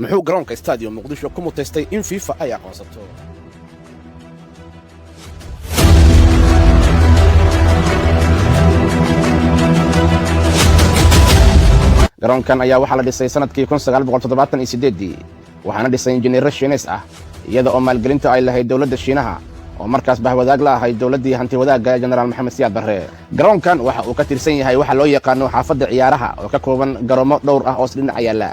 muxuu garoonka stadium muqdisho ku mutaystay in FIFA ay aqoonsato. garoonkan ayaa waxaa la dhisay sanadkii 1978 waxaana dhisay injineer Shiinees ah iyada oo maalgelinta ay lahayd dawladda Shiinaha oo markaas bahwadaag la ahayd dawladdii hanti wadaagga General Maxamed Siyaad Barre. garoonkan waxa uu ka tirsan yahay waxa loo yaqaan xaafadda ciyaaraha oo ka kooban garoomo dhowr ah oo dhinac yaala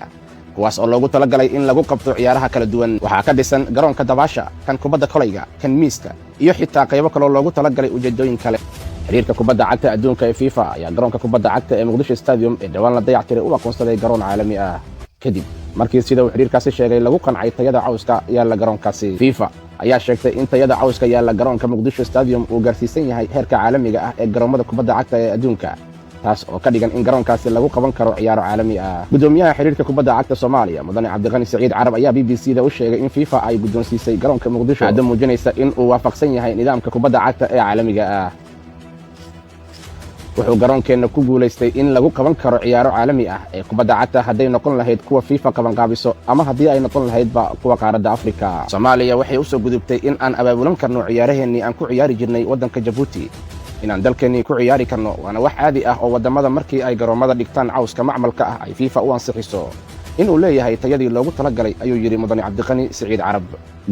kuwaas oo loogu talagalay in lagu qabto ciyaaraha kala duwan. waxaa ka dhisan garoonka dabaasha, kan kubadda kolayga, kan miiska iyo xitaa qaybo kale oo loogu talagalay ujeedooyin kale. xiriirka kubadda cagta adduunka ee FIFA ayaa garoonka kubadda cagta ee Muqdisho Stadium ee dhawaan la dayactiray u aqoonsaday garoon caalami ah kadib markii sida uu xiriirkaasi sheegay lagu qancay tayada cawska yaala garoonkaasi. FIFA ayaa sheegtay in tayada cawska yaala garoonka Muqdisho Stadium uu gaarsiisan yahay heerka caalamiga ah ee garoomada kubadda cagta ee adduunka, taas oo ka dhigan in garoonkaasi lagu qaban karo ciyaaro caalami ah. gudoomiyaha xiriirka kubadda cagta Soomaaliya Mudane Cabdiqani Saciid Carab ayaa BBC-da u sheegay in FIFA ay guddoonsiisay garoonka Muqdisho aad muujinaysa in uu waafaqsan yahay nidaamka kubadda cagta ee caalamiga ah. wuxuu garoonkeena ku guuleystay in lagu qaban karo ciyaaro caalami ah ee kubadda cagta hadday noqon lahayd kuwa FIFA qaban qaabiso ama haddii ay noqon lahaydba kuwa qaaradda Afrika. Soomaaliya waxay u soo gudubtay in aan abaabulan karno ciyaaraheennii aan ku ciyaari jirnay waddanka Djibouti. inaan dalkeennii ku ciyaari karno waana wax caadi ah oo waddamada markii ay garoomada dhigtaan cawska macmalka ah ay FIFA u ansixiso inuu leeyahay tayadii loogu talagalay, ayuu yidhi Mudane Cabdiqani Saciid Carab.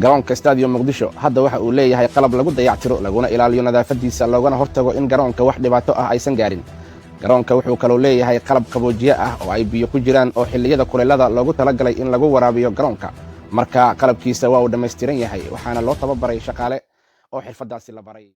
garoonka Stadium Muqdisho hadda waxa uu leeyahay qalab lagu dayactiro laguna ilaaliyo nadaafadiisa loogana hortago in garoonka wax dhibaato ah aysan gaarin. garoonka wuxuu kaloo leeyahay qalab qaboojiye ah oo ay biyo ku jiraan oo xilliyada kuleelada loogu talagalay in lagu waraabiyo garoonka. marka qalabkiisa waa uu dhammaystiran yahay waxaana loo tababaray shaqaale oo xirfadaasi la baray.